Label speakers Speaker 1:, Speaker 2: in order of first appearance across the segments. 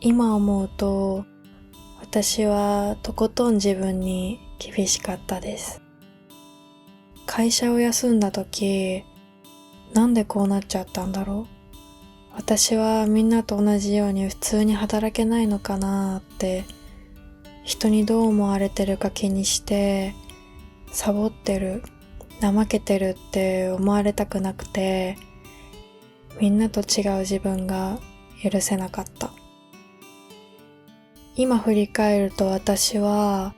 Speaker 1: 今思うと、私はとことん自分に厳しかったです。会社を休んだ時、なんでこうなっちゃったんだろう。私はみんなと同じように普通に働けないのかなって、人にどう思われてるか気にして、サボってる、怠けてるって思われたくなくて、みんなと違う自分が許せなかった。今振り返ると私は、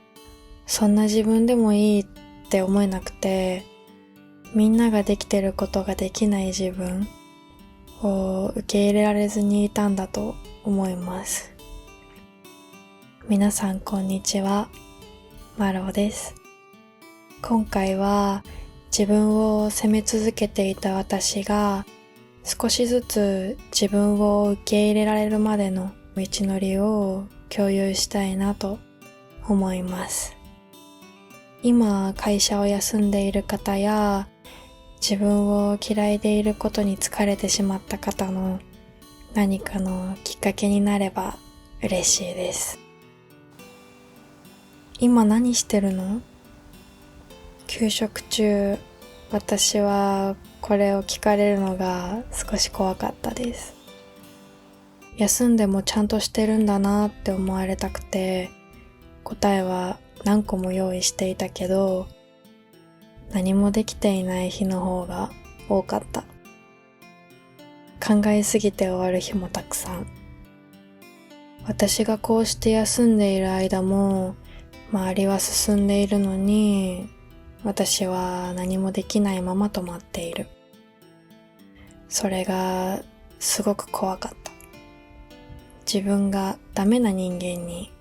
Speaker 1: そんな自分でもいいって思えなくて、みんなができてることができない自分を受け入れられずにいたんだと思います。皆さんこんにちは、マロです。今回は自分を責め続けていた私が少しずつ自分を受け入れられるまでの道のりを共有したいなと思います。今会社を休んでいる方や自分を嫌いでいることに疲れてしまった方の何かのきっかけになれば嬉しいです。今何してるの？休職中、私はこれを聞かれるのが少し怖かったです。休んでもちゃんとしてるんだなって思われたくて、答えは何個も用意していたけど、何もできていない日の方が多かった。考えすぎて終わる日もたくさん。私がこうして休んでいる間も、周りは進んでいるのに、私は何もできないまま止まっている。それがすごく怖かった。自分がダメな人間に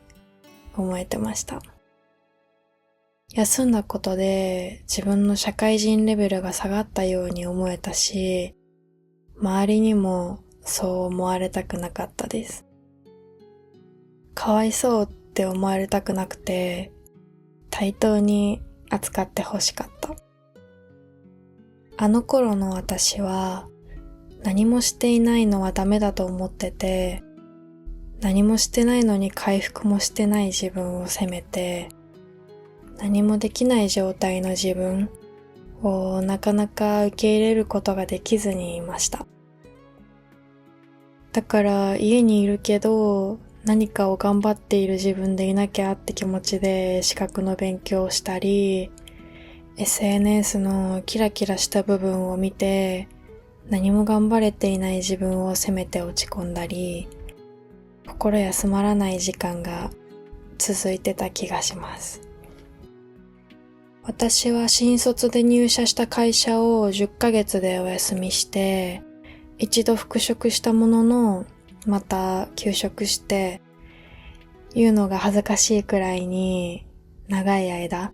Speaker 1: 思えてました。休んだことで自分の社会人レベルが下がったように思えたし、周りにもそう思われたくなかったです。かわいそうって思われたくなくて、対等に扱ってほしかった。あの頃の私は何もしていないのはダメだと思ってて、何もしてないのに回復もしてない自分を責めて、何もできない状態の自分をなかなか受け入れることができずにいました。だから家にいるけど何かを頑張っている自分でいなきゃって気持ちで資格の勉強をしたり、SNS のキラキラした部分を見て何も頑張れていない自分を責めて落ち込んだり、心休まらない時間が続いてた気がします。私は新卒で入社した会社を10ヶ月でお休みして、一度復職したものの、また休職して、言うのが恥ずかしいくらいに長い間、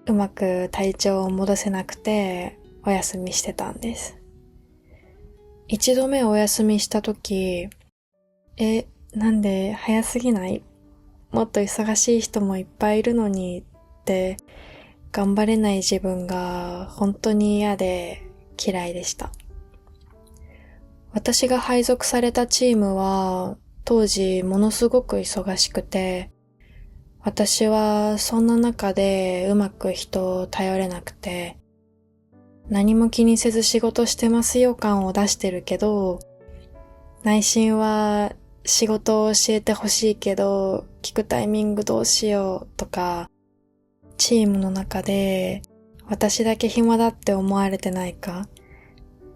Speaker 1: うまく体調を戻せなくてお休みしてたんです。一度目お休みしたとき、なんで早すぎない？もっと忙しい人もいっぱいいるのにって頑張れない自分が本当に嫌で嫌いでした。私が配属されたチームは当時ものすごく忙しくて、私はそんな中でうまく人を頼れなくて、何も気にせず仕事してますよ感を出してるけど、内心は仕事を教えてほしいけど聞くタイミングどうしようとか、チームの中で私だけ暇だって思われてないか、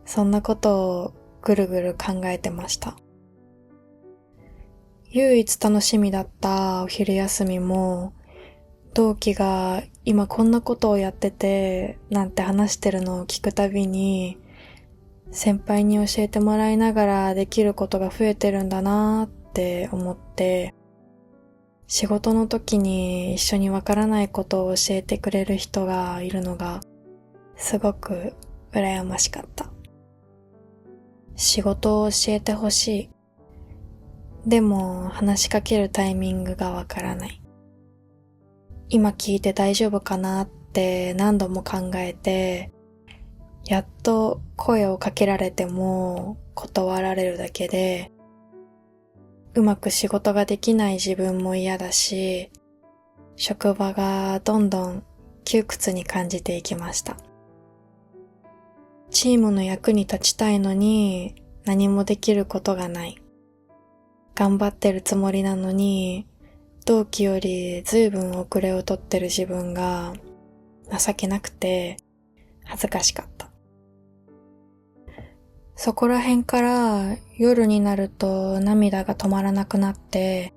Speaker 1: そんなことをぐるぐる考えてました。唯一楽しみだったお昼休みも、同期が今こんなことをやっててなんて話してるのを聞くたびに、先輩に教えてもらいながらできることが増えてるんだなーって思って、仕事の時に一緒にわからないことを教えてくれる人がいるのがすごく羨ましかった。仕事を教えてほしい。でも話しかけるタイミングがわからない。今聞いて大丈夫かなって何度も考えて、やっと声をかけられても断られるだけで、うまく仕事ができない自分も嫌だし、職場がどんどん窮屈に感じていきました。チームの役に立ちたいのに何もできることがない。頑張ってるつもりなのに同期よりずいぶん遅れをとってる自分が情けなくて恥ずかしかった。そこら辺から夜になると涙が止まらなくなって、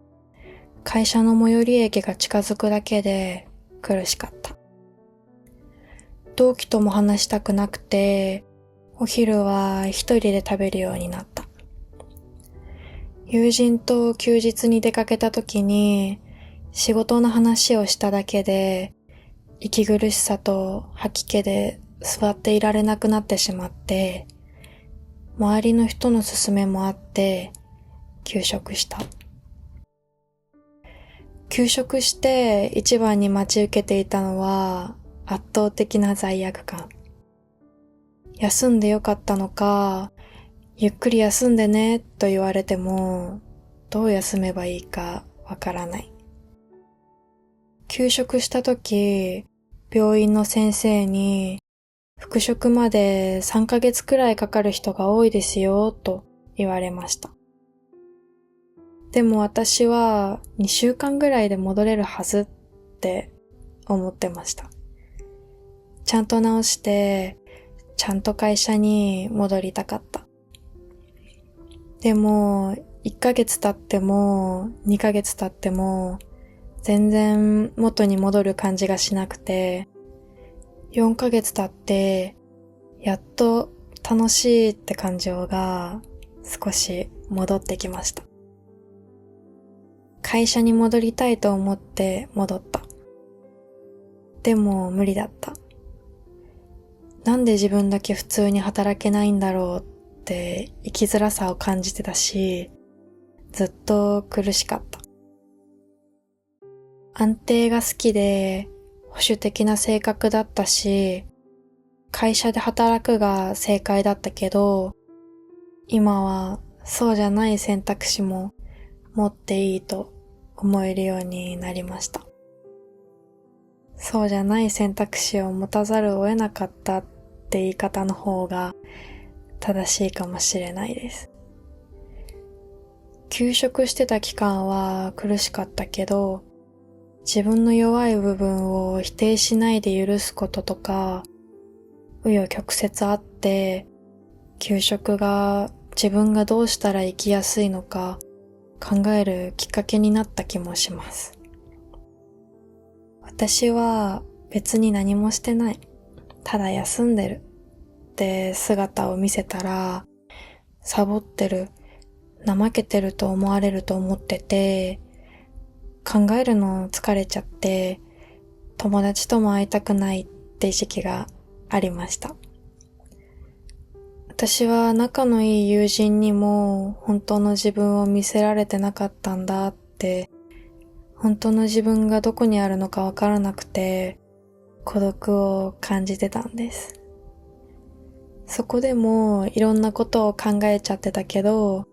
Speaker 1: 会社の最寄り駅が近づくだけで苦しかった。同期とも話したくなくて、お昼は一人で食べるようになった。友人と休日に出かけた時に仕事の話をしただけで息苦しさと吐き気で座っていられなくなってしまって、周りの人の勧めもあって休職した。休職して一番に待ち受けていたのは圧倒的な罪悪感。休んでよかったのか、ゆっくり休んでねと言われてもどう休めばいいかわからない。休職した時、病院の先生に復職まで3ヶ月くらいかかる人が多いですよと言われました。でも私は2週間ぐらいで戻れるはずって思ってました。ちゃんと治して、ちゃんと会社に戻りたかった。でも1ヶ月経っても2ヶ月経っても全然元に戻る感じがしなくて、4ヶ月経ってやっと楽しいって感情が少し戻ってきました。会社に戻りたいと思って戻った。でも無理だった。なんで自分だけ普通に働けないんだろうって生きづらさを感じてたし、ずっと苦しかった。安定が好きで保守的な性格だったし、会社で働くが正解だったけど、今はそうじゃない選択肢も持っていいと思えるようになりました。そうじゃない選択肢を持たざるを得なかったって言い方の方が正しいかもしれないです。休職してた期間は苦しかったけど、自分の弱い部分を否定しないで許すこととか、紆余曲折あって、休職が自分がどうしたら生きやすいのか考えるきっかけになった気もします。私は別に何もしてない。ただ休んでるって姿を見せたら、サボってる、怠けてると思われると思ってて、考えるの疲れちゃって、友達とも会いたくないって時期がありました。私は仲のいい友人にも本当の自分を見せられてなかったんだって、本当の自分がどこにあるのかわからなくて孤独を感じてたんです。そこでもいろんなことを考えちゃってたけど、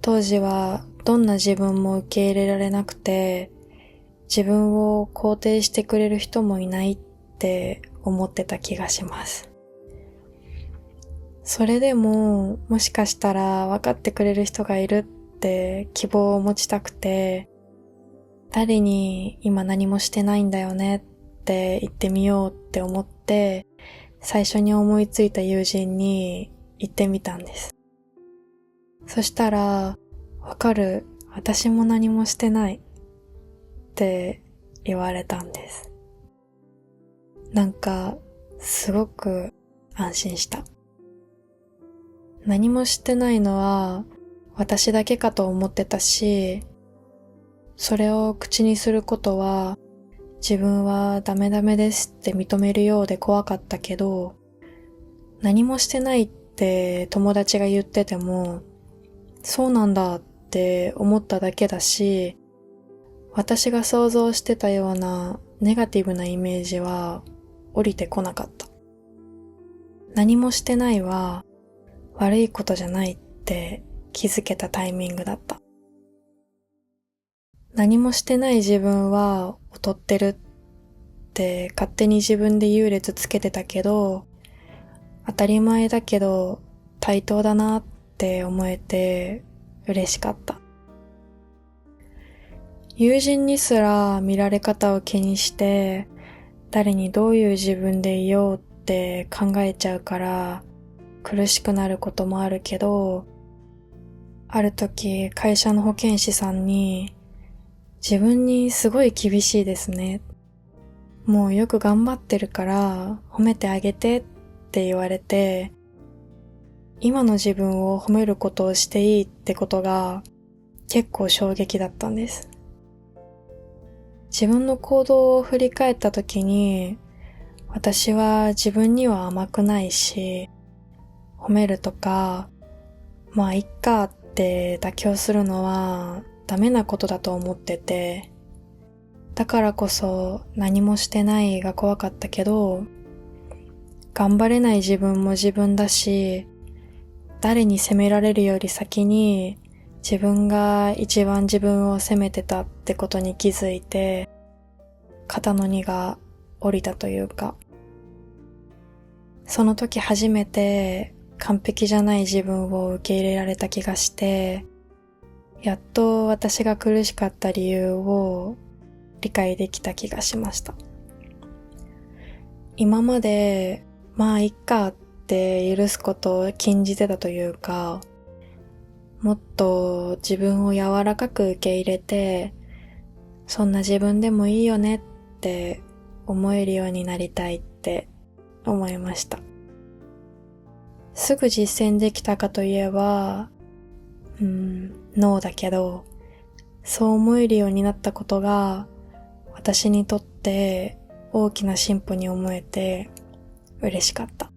Speaker 1: 当時はどんな自分も受け入れられなくて、自分を肯定してくれる人もいないって思ってた気がします。それでももしかしたら分かってくれる人がいるって希望を持ちたくて、誰に今何もしてないんだよねって言ってみようって思って、最初に思いついた友人に言ってみたんです。そしたら、わかる、私も何もしてないって言われたんです。なんかすごく安心した。何もしてないのは私だけかと思ってたし、それを口にすることは自分はダメダメですって認めるようで怖かったけど、何もしてないって友達が言ってても、そうなんだって思っただけだし、私が想像してたようなネガティブなイメージは降りてこなかった。何もしてないは悪いことじゃないって気づけたタイミングだった。何もしてない自分は劣ってるって勝手に自分で優劣つけてたけど、当たり前だけど対等だなって思えて嬉しかった。友人にすら見られ方を気にして誰にどういう自分でいようって考えちゃうから苦しくなることもあるけど、ある時会社の保健師さんに自分にすごい厳しいですね。もうよく頑張ってるから褒めてあげてって言われて、今の自分を褒めることをしていいってことが結構衝撃だったんです。自分の行動を振り返った時に、私は自分には甘くないし、褒めるとか、まあいっかって妥協するのはダメなことだと思ってて、だからこそ何もしてないが怖かったけど、頑張れない自分も自分だし、誰に責められるより先に自分が一番自分を責めてたってことに気づいて、肩の荷が下りたというか、その時初めて完璧じゃない自分を受け入れられた気がして、やっと私が苦しかった理由を理解できた気がしました。今までまあいっかって許すことを禁じてたというか、もっと自分を柔らかく受け入れて、そんな自分でもいいよねって思えるようになりたいって思いました。すぐ実践できたかといえば、ノーだけど、そう思えるようになったことが私にとって大きな進歩に思えて嬉しかった。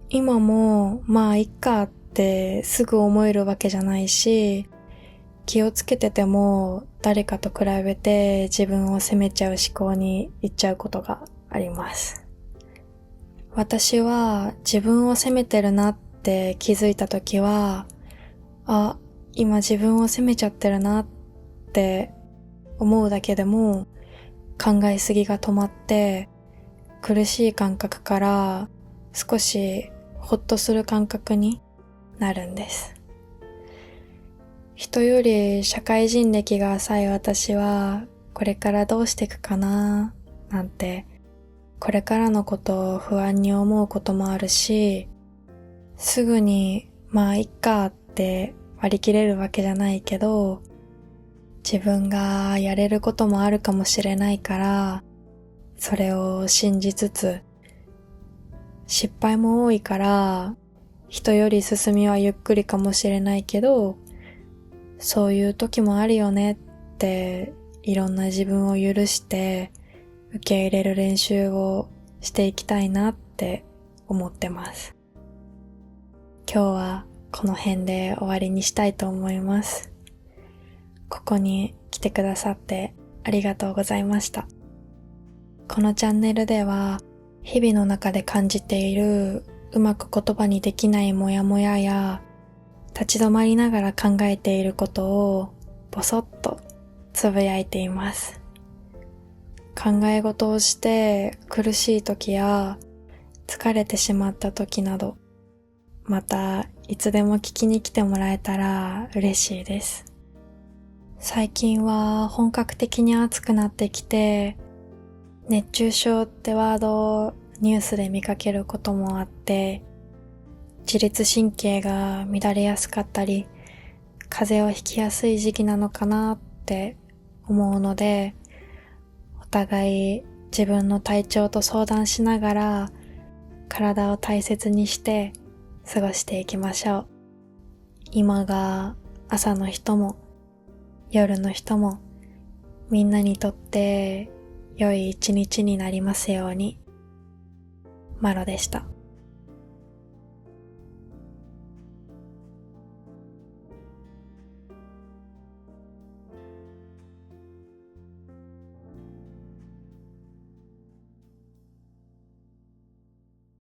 Speaker 1: 今もまあいっかってすぐ思えるわけじゃないし、気をつけてても誰かと比べて自分を責めちゃう思考にいっちゃうことがあります。私は自分を責めてるなって気づいたときは、今自分を責めちゃってるなって思うだけでも考えすぎが止まって、苦しい感覚から少しほっとする感覚になるんです。人より社会人歴が浅い私はこれからどうしていくかななんて、これからのことを不安に思うこともあるし、すぐにまあいっかって割り切れるわけじゃないけど、自分がやれることもあるかもしれないから、それを信じつつ、失敗も多いから人より進みはゆっくりかもしれないけど、そういう時もあるよねっていろんな自分を許して受け入れる練習をしていきたいなって思ってます。今日はこの辺で終わりにしたいと思います。ここに来てくださってありがとうございました。このチャンネルでは日々の中で感じているうまく言葉にできないモヤモヤや立ち止まりながら考えていることをぼそっとつぶやいています。考え事をして苦しい時や疲れてしまった時など、またいつでも聞きに来てもらえたら嬉しいです。最近は本格的に暑くなってきて、熱中症ってワードをニュースで見かけることもあって、自律神経が乱れやすかったり、風邪をひきやすい時期なのかなって思うので、お互い自分の体調と相談しながら体を大切にして過ごしていきましょう。今が朝の人も夜の人もみんなにとって良い一日になりますように。マロでした。